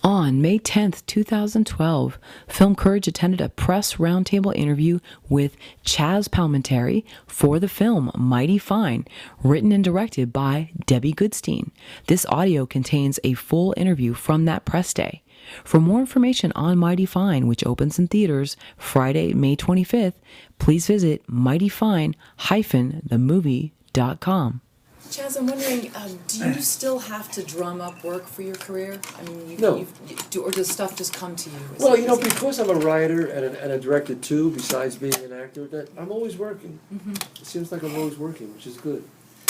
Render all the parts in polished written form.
On May 10th, 2012, Film Courage attended a press roundtable interview with Chazz Palminteri for the film Mighty Fine, written and directed by Debbie Goodstein. This audio contains a full interview from that press day. For more information on Mighty Fine, which opens in theaters Friday, May 25th, please visit mightyfine-themovie.com. Chazz, I'm wondering, do you still have to drum up work for your career? I mean, No. or does stuff just come to you? Well, because I'm a writer and a director too, besides being an actor, that I'm always working. Mm-hmm. It seems like I'm always working, which is good.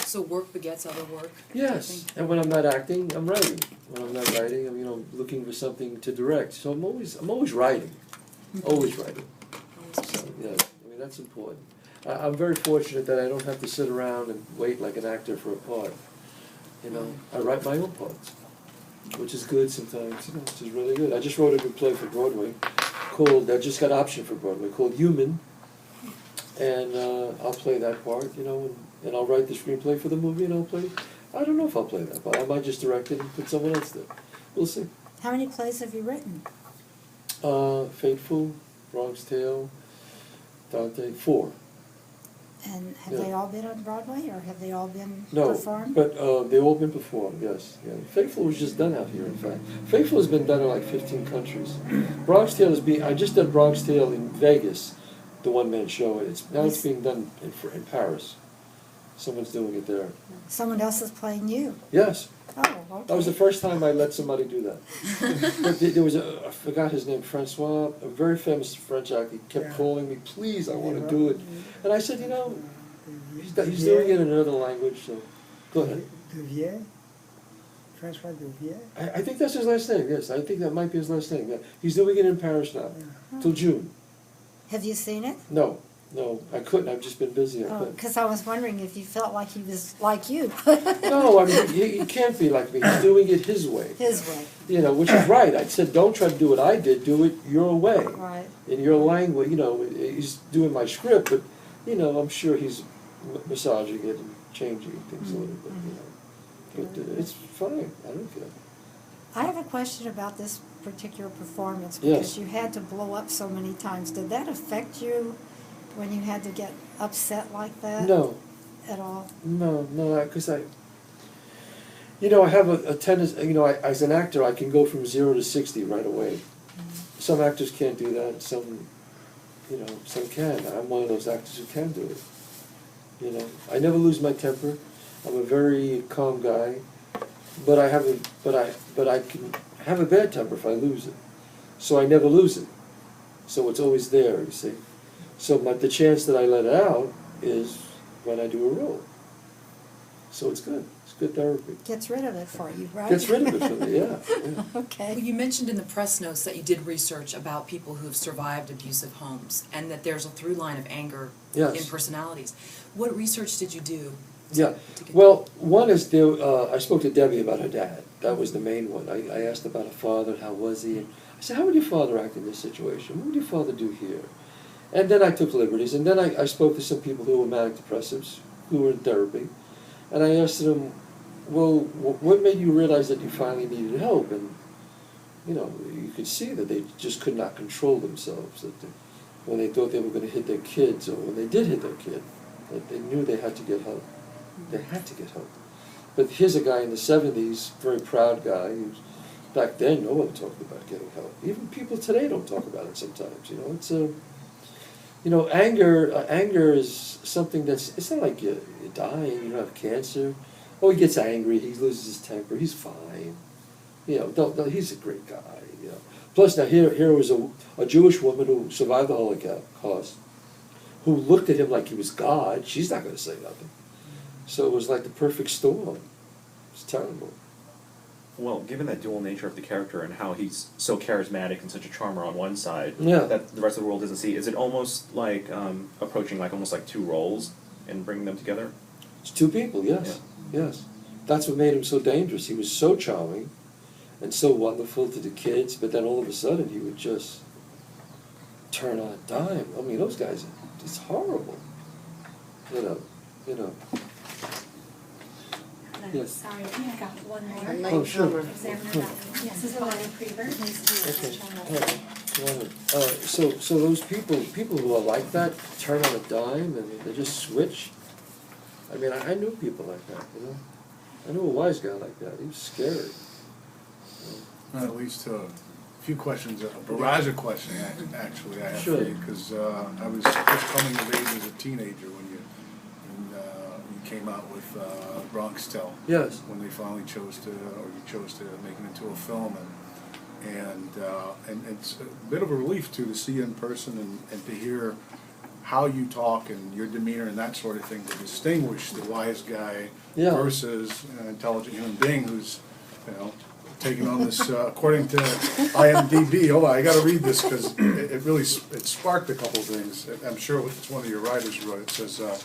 So work begets other work? Yes, and when I'm not acting, I'm writing. When I'm not writing, I'm looking for something to direct. So I'm always writing, always writing. So, yeah, that's important. I'm very fortunate that I don't have to sit around and wait like an actor for a part. I write my own parts, which is good sometimes. Which is really good. I just wrote a good play for Broadway I just got optioned for Broadway, called Human, and I'll play that part, and I'll write the screenplay for the movie, and I'll play. I don't know if I'll play that, but I might just direct it and put someone else there. We'll see. How many plays have you written? Fateful, Bronx Tale, Dante, 4. And have Yeah. they all been on Broadway, or have they all been No, performed? but they've all been performed, yes. Yeah. Faithful was just done out here, in fact. Faithful has been done in like 15 countries. Bronx Tale I just did Bronx Tale in Vegas, the one-man show. It's being done in Paris. Someone's doing it there. Someone else is playing you. Yes. Oh, okay. That was the first time I let somebody do that. But there was I forgot his name, Francois, a very famous French actor. He kept calling me, please, I want to do it. And I said, he's doing it in another language, so go ahead. Devier? Francois Devier? I think that's his last name, yes. I think that might be his last name. Yeah. He's doing it in Paris now, till June. Have you seen it? No, I couldn't. I've just been busy. I couldn't. Because I was wondering if you felt like he was like you. No, I mean, he can't be like me. He's doing it his way. His way. Which is right. I said, don't try to do what I did. Do it your way. Right. In your language, he's doing my script, but, I'm sure he's massaging it and changing things a little bit, But it's fine. I don't care. I have a question about this particular performance, because Yes. you had to blow up so many times. Did that affect you when you had to get upset like that? No. At all? No, because I have a tendency, as an actor, I can go from 0 to 60 right away. Some actors can't do that, some can. I'm one of those actors who can do it. I never lose my temper. I'm a very calm guy, but I can have a bad temper if I lose it. So I never lose it. So it's always there, you see. So the chance that I let it out is when I do a role. So it's good. It's good therapy. Gets rid of it for you, right? Gets rid of it for me, yeah. Okay. Well, you mentioned in the press notes that you did research about people who have survived abusive homes, and that there's a through line of anger Yes. in personalities. What research did you do? Yeah. Well, one is I spoke to Debbie about her dad. That was the main one. I asked about her father, how was he? And I said, how would your father act in this situation? What would your father do here? And then I took liberties. And then I spoke to some people who were manic depressives, who were in therapy. And I asked them, well, what made you realize that you finally needed help? And, you could see that they just could not control themselves. That when they thought they were going to hit their kids, or when they did hit their kid, that they knew they had to get help. They had to get help. But here's a guy in the 70s, very proud guy, who's, back then, no one talked about getting help. Even people today don't talk about it sometimes, It's anger is something it's not like you're dying, you don't have cancer. Oh, he gets angry, he loses his temper, he's fine. He's a great guy, Plus, now here was a Jewish woman who survived the Holocaust, who looked at him like he was God. She's not going to say nothing. So it was like the perfect storm. It's terrible. Well, given that dual nature of the character and how he's so charismatic and such a charmer on one side Yeah. that the rest of the world doesn't see, is it almost like approaching almost like two roles and bringing them together? It's two people, yes. Yeah. Yes. That's what made him so dangerous. He was so charming and so wonderful to the kids, but then all of a sudden he would just turn on a dime. I mean, those guys, it's horrible. Can I Yes. Sorry, I got one more. Oh, sure. Examiner Dr. Yes, this is Bonnie Prever. Okay. All right. So those people who are like that, turn on a dime and they just switch. I mean, I knew people like that, you know. I knew a wise guy like that. He was scary. Well, at least a few questions, a barrage of questions actually I have Sure. for you, because I was just coming of age as a teenager when you came out with Bronx Tale. Yes. When they finally chose to, or you chose to make it into a film, and it's a bit of a relief too to see you in person and to hear how you talk and your demeanor and that sort of thing to distinguish the wise guy Yeah. versus an intelligent human being who's, you know, taking on this, according to IMDb. Hold on, I got to read this because it really sparked a couple things. I'm sure it's one of your writers who wrote it. It says,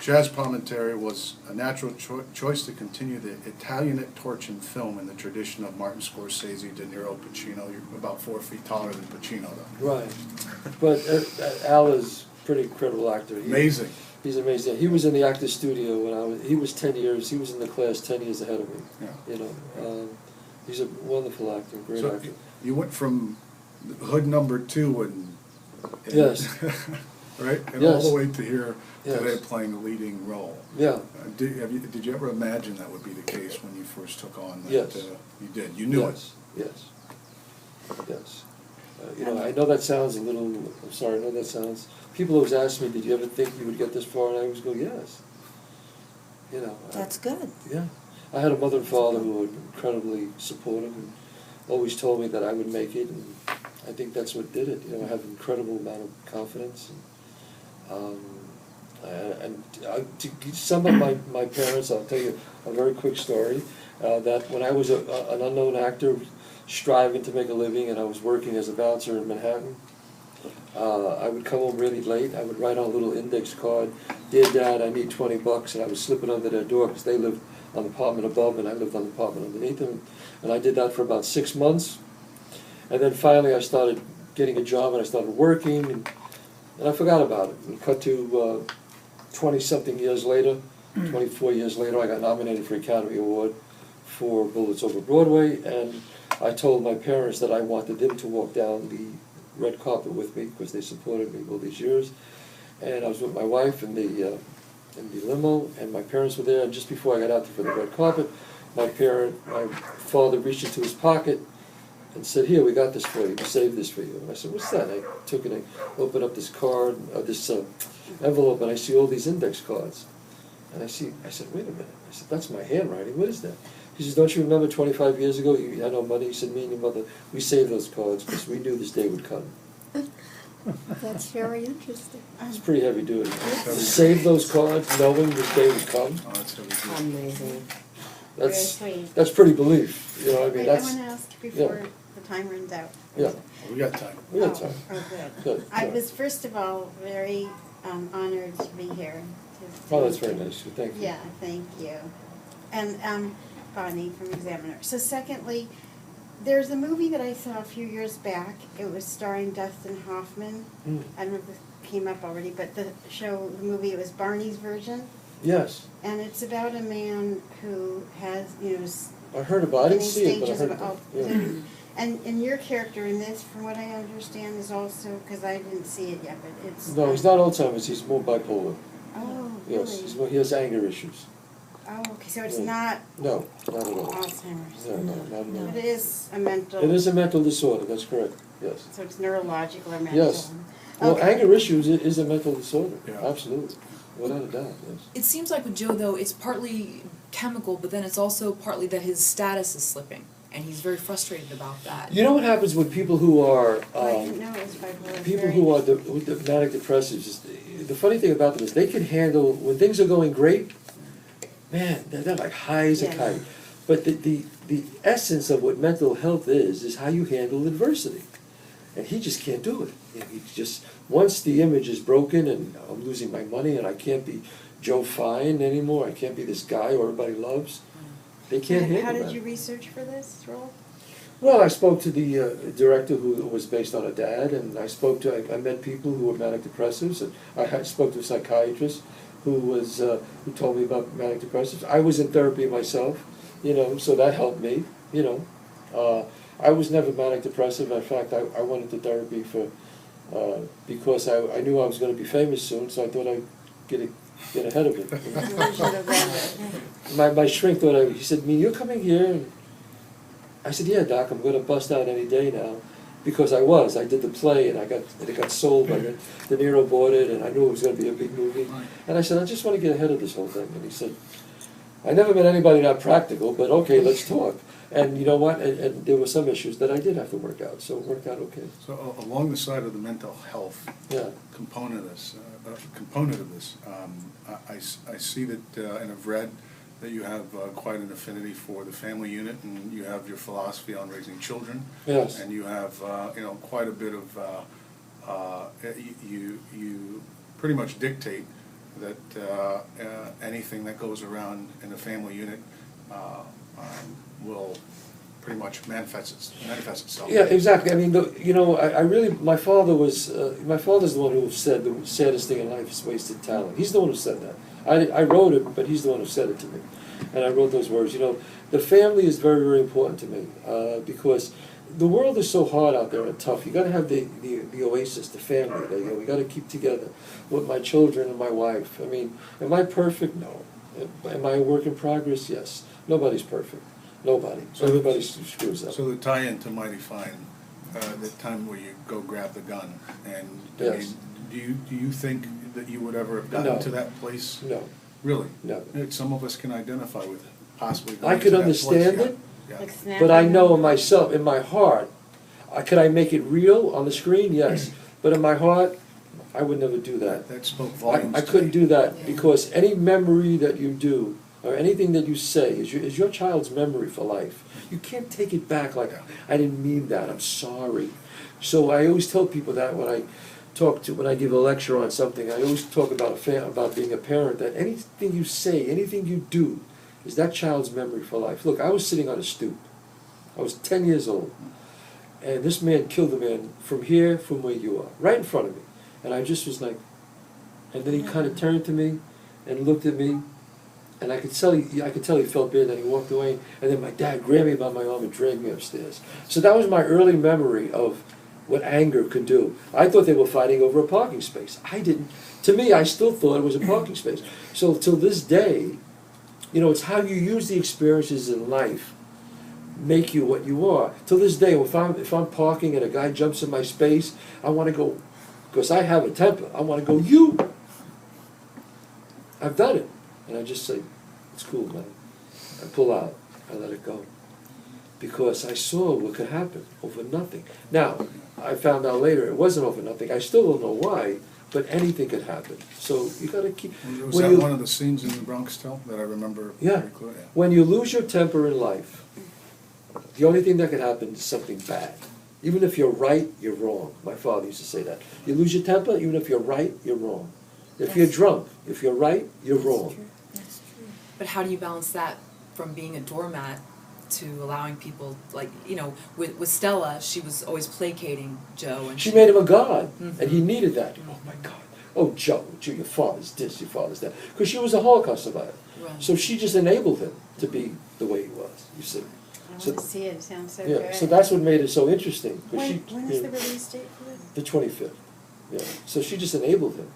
Chazz Palminteri was a natural choice to continue the Italianate torch in film in the tradition of Martin Scorsese, De Niro, Pacino. You're about 4 feet taller than Pacino, though. Right. But Al is a pretty incredible actor. Amazing. He's amazing. He was in the actor's studio when he was 10 years, he was in the class 10 years ahead of me. Yeah. You know, he's a wonderful actor, great So actor. you went from Hood #2 and Yes. right, and all Yes. the way to here today Yes. playing the leading role. Yeah. Did you ever imagine that would be the case when you first took on that? Yes. You did. You knew Yes. Yes. Yes. You know, I know that sounds a little, I'm sorry, I know that sounds, people always ask me, did you ever think you would get this far? And I always go, yes. You know. That's good. Yeah. I had a mother and father who were incredibly supportive and always told me that I would make it, and I think that's what did it. You know, I have an incredible amount of confidence. To sum up my parents, I'll tell you a very quick story, that when I was an unknown actor striving to make a living and I was working as a bouncer in Manhattan, I would come home really late. I would write on a little index card, "Dear Dad, I need $20," and I would slip it under their door because they lived on the apartment above and I lived on the apartment underneath them. And I did that for about 6 months. And then finally I started getting a job and I started working, and I forgot about it. And cut to 20-something years later, 24 years later, I got nominated for Academy Award for Bullets Over Broadway, and I told my parents that I wanted them to walk down the red carpet with me because they supported me all these years. And I was with my wife in the limo, and my parents were there, and just before I got out for the red carpet, my father reached into his pocket and said, "Here, we got this for you, we saved this for you." And I said, "What's that?" And I took it and I opened up this card, this envelope, and I see all these index cards. And I said, "Wait a minute." I said, "That's my handwriting, what is that?" He says, "Don't you remember 25 years ago, you had no money?" He said, "Me and your mother, we saved those cards because we knew this day would come." That's very interesting. It's pretty heavy duty. To save those cards knowing this day would come, Oh, that's how we do it. Amazing. that's, Very sweet. that's pretty belief, you know, I mean, Wait, that's, I want to ask before the time runs out. yeah, We got time. we got time. Oh, good. Good. I was, first of all, very honored to be here. Oh, that's very nice, thank you. Yeah, thank you. And Bonnie from Examiner. So secondly, there's a movie that I saw a few years back. It was starring Dustin Hoffman. Mm. I don't know if this came up already, but the movie, it was Barney's version. Yes, And it's about a man who has, I heard about it, I didn't many see it, but I stages heard of about it, yeah. And your character in this, from what I understand, is also, because I didn't see it yet, but it's... No, he's not Alzheimer's, he's more bipolar. Oh, Yes, really? he has anger issues. Oh, okay, so it's Yeah. not No, not at all. Alzheimer's. No, not at all. But it is a mental... It is a mental disorder, that's correct, yes. So it's neurological or mental? Yes. Well, Okay. anger issues is a mental disorder, Yeah. absolutely, without a doubt, yes. It seems like with Joe, though, it's partly chemical, but then it's also partly that his status is slipping, and he's very frustrated about that. You know what happens with people who are, Oh, I didn't know it was bipolar. people Very who are with the manic depressives, the funny thing about them is they can handle, when things are going great, man, they're like high as a Yes. kite. But the essence of what mental health is how you handle adversity. And he just can't do it. You know, he just, once the image is broken and I'm losing my money and I can't be Joe Fine anymore, I can't be this guy who everybody loves, they can't handle How that. did you research for this role? Well, I spoke to the director who was based on a dad, and I met people who were manic depressives, and I spoke to a psychiatrist, who told me about manic depressives. I was in therapy myself, so that helped me, I was never manic depressive. In fact, I went into therapy because I knew I was going to be famous soon, so I thought I'd get ahead of it. My shrink thought he said, you're coming here? And I said, yeah, Doc, I'm going to bust out any day now. Because I did the play, and it got sold by De Niro bought it, and I knew it was going to be a big movie. And I said, I just want to get ahead of this whole thing. And he said, I never met anybody that practical, but okay, let's talk. And you know what? And there were some issues that I did have to work out, so it worked out okay. So along the side of the mental health component of this, I see that, and I've read that you have quite an affinity for the family unit, and you have your philosophy on raising children. Yes. And you have, quite a bit of, you pretty much dictate that anything that goes around in the family unit will pretty much manifest itself. Yeah, exactly. I mean, my father's the one who said the saddest thing in life is wasted talent. He's the one who said that. I wrote it, but he's the one who said it to me. And I wrote those words. The family is very, very important to me because the world is so hard out there and tough. You got to have the oasis, the family. We got to keep together with my children and my wife. I mean, am I perfect? No. Am I a work in progress? Yes. Nobody's perfect. Nobody. So everybody screws up. So the tie-in to Mighty Fine, the time where you go grab the gun, and yes. do you think that you would ever have gotten to that place? No. Really? No. Some of us can identify with possibly I going could to that understand place. it, Like but I know in myself, in my heart, could I make it real on the screen? Yes. But in my heart, I would never do that. That spoke volumes. I couldn't do that because any memory that you do or anything that you say is your child's memory for life. You can't take it back like, I didn't mean that, I'm sorry. So I always tell people that when I give a lecture on something, I always talk about being a parent, that anything you say, anything you do, is that child's memory for life. Look, I was sitting on a stoop. I was 10 years old. And this man killed a man from where you are, right in front of me. And I just was like, and then he kind of turned to me and looked at me, and I could tell he felt bad, and he walked away, and then my dad grabbed me by my arm and dragged me upstairs. So that was my early memory of what anger could do. I thought they were fighting over a parking space. I didn't. To me, I still thought it was a parking space. So till this day, it's how you use the experiences in life make you what you are. Till this day, if I'm parking and a guy jumps in my space, I want to go, because I have a temper, I want to go, you! I've done it. And I just say, it's cool, man. I pull out. I let it go. Because I saw what could happen over nothing. Now, I found out later it wasn't over nothing. I still don't know why, but anything could happen. So you got to keep... Was that one of the scenes in the Bronx Tale that I remember? Yeah. When you lose your temper in life, the only thing that could happen is something bad. Even if you're right, you're wrong. My father used to say that. You lose your temper, even if you're right, you're wrong. If you're drunk, if you're right, you're wrong. That's true. But how do you balance that from being a doormat to allowing people, with Stella, she was always placating Joe. And she made him a god, and he needed that. Oh my God. Oh, Joe, your father's this, your father's that. Because she was a Holocaust survivor. Right. So she just enabled him to be the way he was, you see. I want to see it. It sounds so yeah, good. so that's what made it so interesting. When is the release date for this? The 25th. Yeah. So she just enabled him.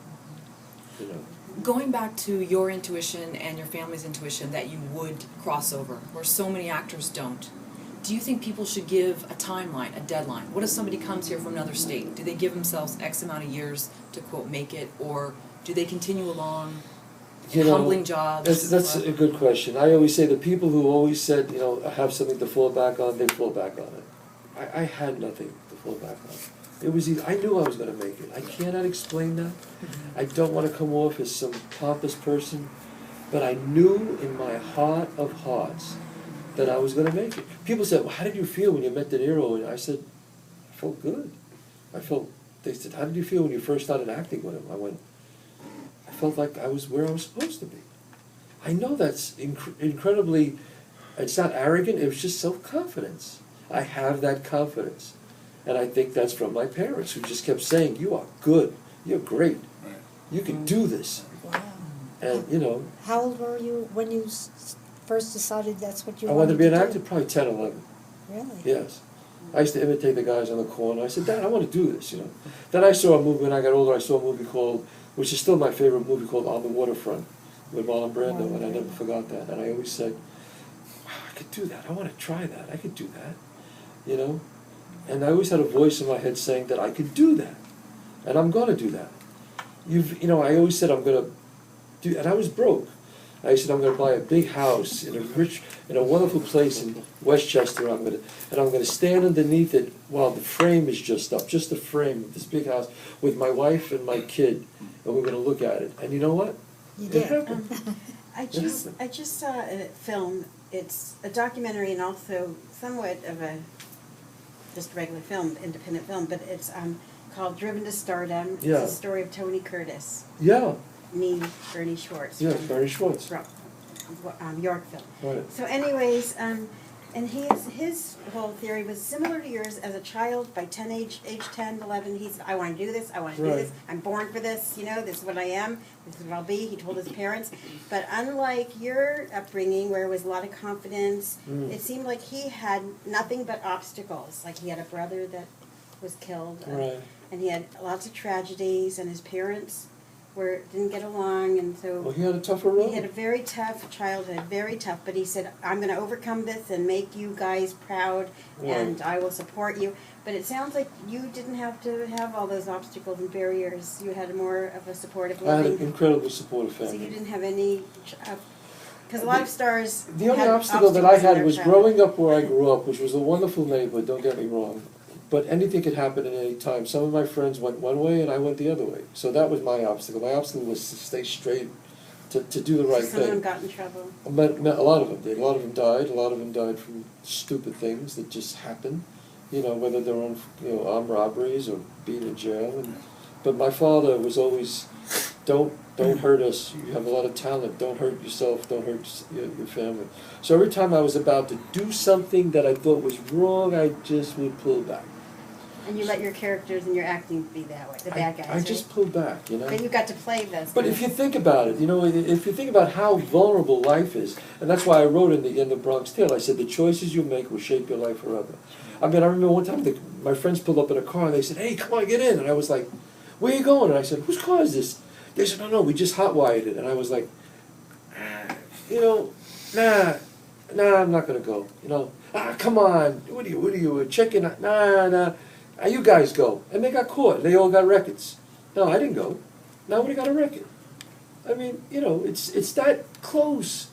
Going back to your intuition and your family's intuition that you would cross over, where so many actors don't, do you think people should give a timeline, a deadline? What if somebody comes here from another state? Do they give themselves X amount of years to, quote, make it, or do they continue along in humbling jobs? That's a good question. I always say the people who always said, have something to fall back on, they fall back on it. I had nothing to fall back on. It was I knew I was going to make it. I cannot explain that. I don't want to come off as some pompous person, but I knew in my heart of hearts that I was going to make it. People said, well, how did you feel when you met De Niro? And I said, I felt good. They said, how did you feel when you first started acting with him? I went, I felt like I was where I was supposed to be. I know that's incredibly, it's not arrogant, it was just self-confidence. I have that confidence. And I think that's from my parents who just kept saying, you are good, you're great, you can do this. Wow. And, you know, How old were you when you first decided that's what you I wanted wanted to be an do? actor probably 10, 11. Really? Yes. I used to imitate the guys on the corner. I said, Dad, I want to do this, you know. Then I saw a movie, when I got older, I saw a movie called, which is still my favorite movie, called On the Waterfront, with Marlon Brando, and I never forgot that. And I always said, wow, I could do that. I want to try that. I could do that, you know. And I always had a voice in my head saying that I could do that. And I'm going to do that. You know, I always said I'm going to do, and I was broke. I said I'm going to buy a big house in a wonderful place in Westchester. And I'm going to stand underneath it while the frame is just up, just the frame of this big house, with my wife and my kid, and we're going to look at it. And you know what? You It did. happened. I just saw a film. It's a documentary and also somewhat of a just a regular film, independent film, but it's called Driven to Stardom. Yeah. It's the story of Tony Curtis, Yeah. me, Bernie Schwartz. Yeah, from- Bernie Schwartz. from Yorkville. Right. So anyways, and his whole theory was similar to yours. As a child, by age 10, 11, I want to do this, I want to do Right. this, I'm born for this, you know, this is what I am, this is what I'll be, he told his parents. But unlike your upbringing, where it was a lot of confidence, it seemed like he had nothing but obstacles. Like he had a brother that was killed, Right. and he had lots of tragedies, and his parents didn't get along, and so... Well, he had a tougher road. He had a very tough childhood, very tough, but he said, I'm going to overcome this and make you guys proud, and I will support you. But it sounds like you didn't have to have all those obstacles and barriers. You had more of a supportive I had an living. incredibly supportive So you family. didn't have any... Because a lot of stars... The only had obstacle that I obstacles in had their was childhood. growing up where I grew up, which was a wonderful neighborhood, don't get me wrong. But anything could happen at any time. Some of my friends went one way and I went the other way. So that was my obstacle. My obstacle was to stay straight, to do the right Some of them thing. got in trouble. A lot of them did. A lot of them died. A lot of them died from stupid things that just happened. You know, whether they're on, armed robberies or being in jail. But my father was always, don't hurt us. You have a lot of talent. Don't hurt yourself. Don't hurt your family. So every time I was about to do something that I thought was wrong, I just would pull back. And you let your characters and your acting be that way, the bad guys, I just pulled back, you know. Then you got to play those. But if you think about it, if you think about how vulnerable life is, and that's why I wrote in the Bronx Tale, I said the choices you make will shape your life forever. I mean, I remember one time my friends pulled up in a car and they said, "Hey, come on, get in." And I was like, "Where are you going?" And I said, "Whose car is this?" They said, "No, we just hotwired it." And I was like, nah, I'm not gonna go. Come on, what are you checking? Nah. You guys go. And they got caught. They all got records. No, I didn't go. Nobody got a record. I mean, it's that close.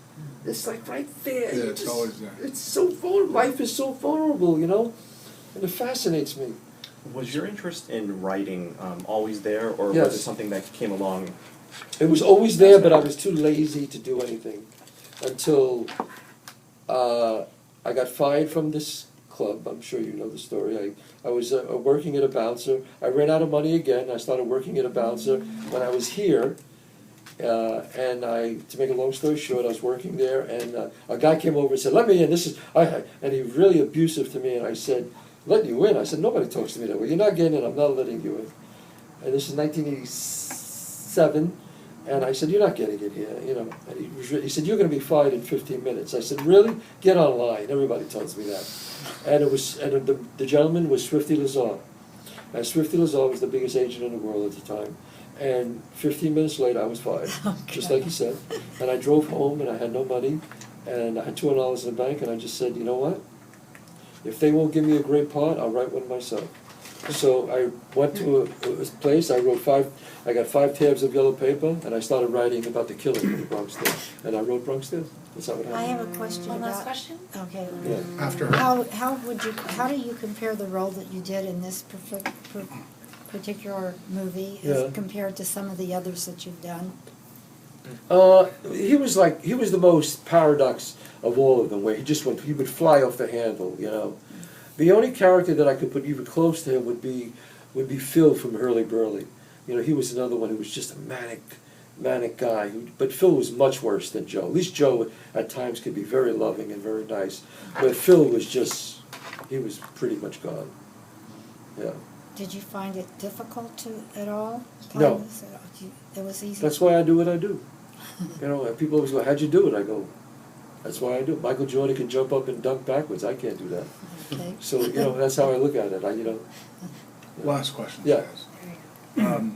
It's like right there. Yeah, it's always there. It's so vulnerable. Life is so vulnerable, and it fascinates me. Was your interest in writing always there, or Yes. was it something that came along? It was always there, but I was too lazy to do anything until I got fired from this club. I'm sure you know the story. I was working at a bouncer. I ran out of money again. I started working at a bouncer when I was here. And to make a long story short, I was working there, and a guy came over and said, "Let me in. And he was really abusive to me. And I said, "Let you in?" I said, "Nobody talks to me that way. You're not getting in. I'm not letting you in." And this is 1987. And I said, "You're not getting in here, And he said, "You're going to be fired in 15 minutes." I said, "Really? Get online." Everybody tells me that. And the gentleman was Swifty Lazar. And Swifty Lazar was the biggest agent in the world at the time. And 15 minutes later, I was fired, just like he said. And I drove home, and I had no money, and I had $200 in the bank, and I just said, "You know what? If they won't give me a great part, I'll write one myself." So I went to a place. I got 5 tabs of yellow paper, and I started writing about the killing of the Bronx Tale. And I wrote Bronx Tale. That's how it happened. I have a question One last about. question? Okay. Yeah. After her. How do you compare the role that you did in this particular movie Yeah. as compared to some of the others that you've done? He was the most paradox of all of them, where he would fly off the handle, The only character that I could put even close to him would be Phil from Hurly Burly. He was another one who was just a manic guy. But Phil was much worse than Joe. At least Joe at times could be very loving and very nice. But Phil was he was pretty much gone. Yeah. Did you find it difficult at all? No. It was easy. That's why I do what I do. You know, and people always go, how'd you do it? I go, that's why I do it. Michael Jordan can jump up and dunk backwards. I can't do that. Okay. So, you know, that's how I look at it. Last question. Yeah. Chazz.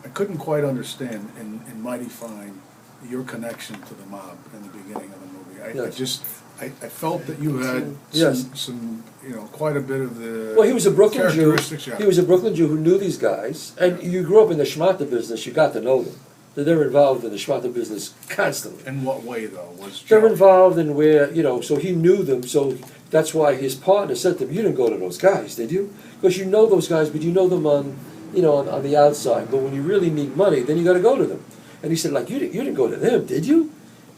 I couldn't quite understand in Mighty Fine your connection to the mob in the beginning of the movie. Yes. I felt that you had Yes. some, quite a bit of the Well, he was a Brooklyn Jew. characteristics. Yeah. He was a Brooklyn Jew who knew these guys. And you grew up in the schmata business, you got to know them. They're involved in the schmata business constantly. In what way, though, was They're Joe? involved in where, so he knew them, so that's why his partner said to him, you didn't go to those guys, did you? Because you know those guys, but you know them on the outside. But when you really need money, then you got to go to them. And he said, like, you didn't go to them, did you?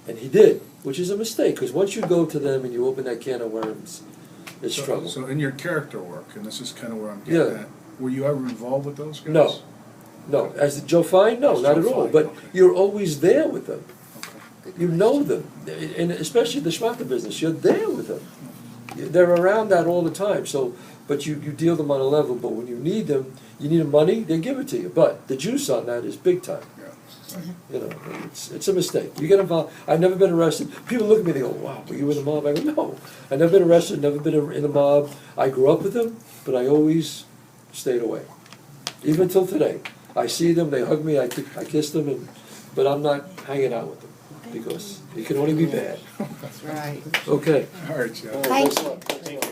And he did, which is a mistake, because once you go to them and you open that can of worms, it's trouble. So in your character work, and this is kind of where I'm getting Yeah. at, were you ever involved with those guys? No. No, as Joe Fine, no, As not Joe at all. Fine, But okay. you're always there with them. Okay. You know them, and especially the schmata business, you're there with them. They're around that all the time. So, but you deal them on a level. But when you need them, you need money, they give it to you. But the juice on that is big time. Yeah. It's a mistake. You get involved. I've never been arrested. People look at me, they go, "Wow, were you in the mob?" I go, "No, I've never been arrested. Never been in the mob. I grew up with them, but I always stayed away, even until today." I see them, they hug me, I kiss them, but I'm not hanging out with them because it can only be bad. That's right. Okay. All right, Joe. Thank you. Thank you.